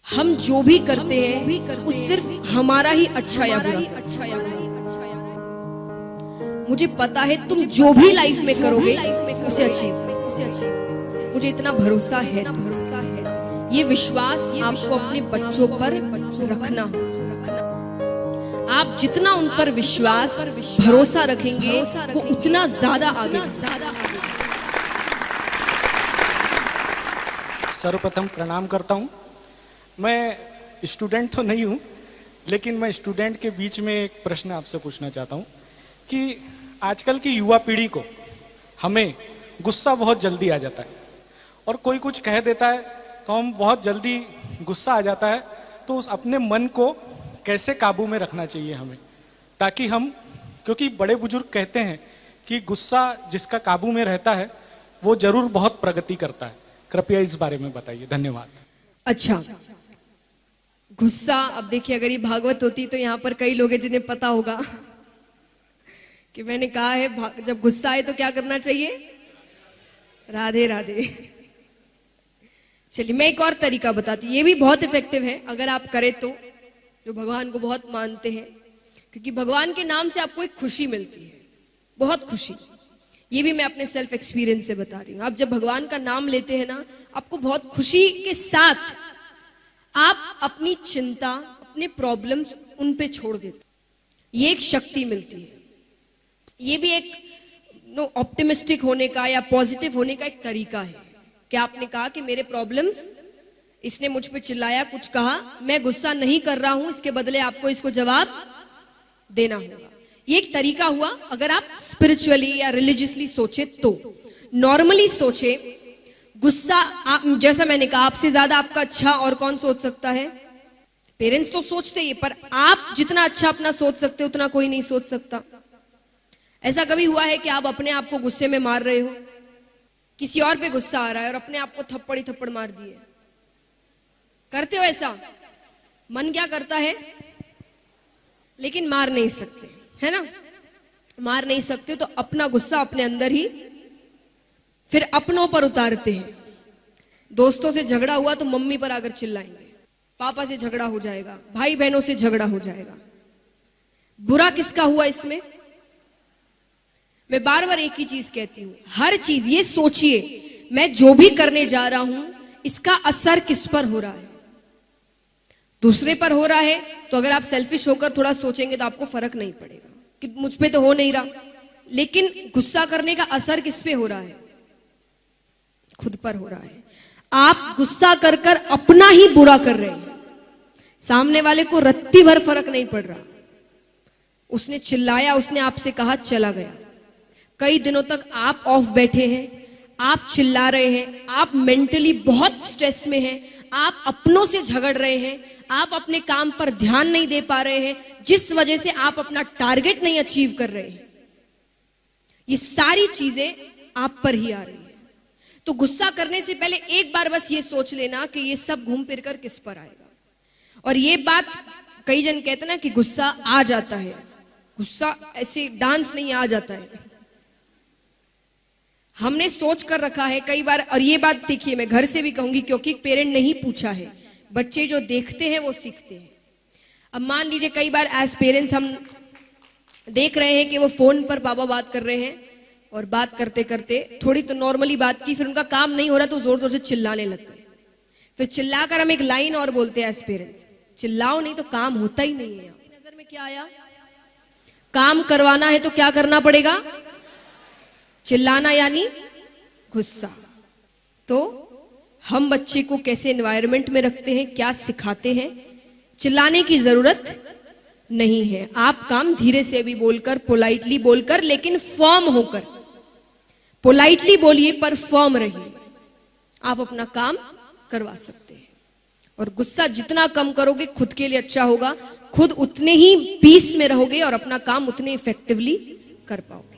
हम जो भी करते हैं वो सिर्फ हमारा ही अच्छा या बुरा। मुझे पता है तुम जो भी लाइफ में करोगे उसे अचीव। मुझे इतना भरोसा है, ये विश्वास आपको अपने बच्चों पर रखना हो। आप जितना उन पर विश्वास भरोसा रखेंगे वो उतना ज्यादा आगे। सर्वप्रथम प्रणाम करता हूँ। मैं स्टूडेंट तो नहीं हूँ, लेकिन मैं स्टूडेंट के बीच में एक प्रश्न आपसे पूछना चाहता हूँ कि आजकल की युवा पीढ़ी को हमें गुस्सा बहुत जल्दी आ जाता है और कोई कुछ कह देता है तो हम बहुत जल्दी गुस्सा आ जाता है। तो उस अपने मन को कैसे काबू में रखना चाहिए हमें, ताकि हम, क्योंकि बड़े बुजुर्ग कहते हैं कि गुस्सा जिसका काबू में रहता है वो जरूर बहुत प्रगति करता है। कृपया इस बारे में बताइए। धन्यवाद। अच्छा, गुस्सा, अब देखिए अगर ये भागवत होती तो यहाँ पर कई लोग हैं जिन्हें पता होगा कि मैंने कहा है जब गुस्सा आए तो क्या करना चाहिए, राधे राधे। चलिए मैं एक और तरीका बताती हूँ, ये भी बहुत इफेक्टिव है अगर आप करें तो, जो भगवान को बहुत मानते हैं, क्योंकि भगवान के नाम से आपको एक खुशी मिलती है, बहुत खुशी। ये भी मैं अपने सेल्फ एक्सपीरियंस से बता रही हूँ। आप जब भगवान का नाम लेते हैं ना, आपको बहुत खुशी के साथ आप अपनी चिंता, अपने प्रॉब्लम्स उन पे छोड़ देते, ये एक शक्ति मिलती है। ये भी एक ऑप्टिमिस्टिक होने का या पॉजिटिव होने का एक तरीका है कि आपने कहा कि मेरे प्रॉब्लम्स, इसने मुझ पे चिल्लाया, कुछ कहा, मैं गुस्सा नहीं कर रहा हूं, इसके बदले आपको इसको जवाब देना होगा। ये एक तरीका हुआ अगर आप स्पिरिचुअली या रिलीजियसली सोचे तो। नॉर्मली सोचे, गुस्सा आप, जैसा मैंने कहा, आपसे ज्यादा आपका अच्छा और कौन सोच सकता है? पेरेंट्स तो सोचते ही, पर आप जितना अच्छा अपना सोच सकते उतना कोई नहीं सोच सकता। ऐसा कभी हुआ है कि आप अपने आप को गुस्से में मार रहे हो, किसी और पे गुस्सा आ रहा है और अपने आप को थप्पड़ ही थप्पड़ मार दिए? करते हो ऐसा? मन क्या करता है, लेकिन मार नहीं सकते, है ना? मार नहीं सकते तो अपना गुस्सा अपने अंदर ही फिर अपनों पर उतारते हैं। दोस्तों से झगड़ा हुआ तो मम्मी पर आकर चिल्लाएंगे, पापा से झगड़ा हो जाएगा, भाई बहनों से झगड़ा हो जाएगा। बुरा किसका हुआ इसमें? मैं बार बार एक ही चीज कहती हूं, हर चीज ये सोचिए, मैं जो भी करने जा रहा हूं इसका असर किस पर हो रहा है? दूसरे पर हो रहा है तो अगर आप सेल्फिश होकर थोड़ा सोचेंगे तो आपको फर्क नहीं पड़ेगा कि मुझ पे तो हो नहीं रहा, लेकिन गुस्सा करने का असर किस पे हो रहा है? खुद पर हो रहा है। आप गुस्सा कर कर अपना ही बुरा कर रहे हैं, सामने वाले को रत्ती भर फर्क नहीं पड़ रहा। उसने चिल्लाया, उसने आपसे कहा, चला गया। कई दिनों तक आप ऑफ बैठे हैं, आप चिल्ला रहे हैं, आप मेंटली बहुत स्ट्रेस में हैं, आप अपनों से झगड़ रहे हैं, आप अपने काम पर ध्यान नहीं दे पा रहे हैं, जिस वजह से आप अपना टारगेट नहीं अचीव कर रहे हैं। ये सारी चीजें आप पर ही आ रही है। तो गुस्सा करने से पहले एक बार बस ये सोच लेना कि ये सब घूम फिर कर किस पर आएगा। और ये बात कई जन कहते हैं ना कि गुस्सा आ जाता है, गुस्सा ऐसे डांस नहीं आ जाता है। हमने सोच कर रखा है कई बार, और ये बात देखिए मैं घर से भी कहूंगी क्योंकि पेरेंट ने ही पूछा है, बच्चे जो देखते हैं वो सीखते हैं। अब मान लीजिए कई बार एज पेरेंट्स हम देख रहे हैं कि वो फोन पर पापा बात कर रहे हैं और बात करते करते थोड़ी तो नॉर्मली बात की, फिर उनका काम नहीं हो रहा तो जोर जोर से चिल्लाने लग गए। फिर चिल्लाकर हम एक लाइन और बोलते हैं एज पेरेंट्स, चिल्लाओ नहीं तो काम होता ही नहीं है। आपकी नजर में क्या आया? काम करवाना है तो क्या करना पड़ेगा? चिल्लाना यानी गुस्सा। तो हम बच्चे को कैसे एनवायरनमेंट में रखते हैं, क्या सिखाते हैं? चिल्लाने की जरूरत नहीं है। आप काम धीरे से भी बोलकर, पोलाइटली बोलकर, लेकिन फर्म होकर। पोलाइटली बोलिए पर फर्म रहिए, आप अपना काम करवा सकते हैं। और गुस्सा जितना कम करोगे खुद के लिए अच्छा होगा, खुद उतने ही पीस में रहोगे और अपना काम उतने इफेक्टिवली कर पाओगे।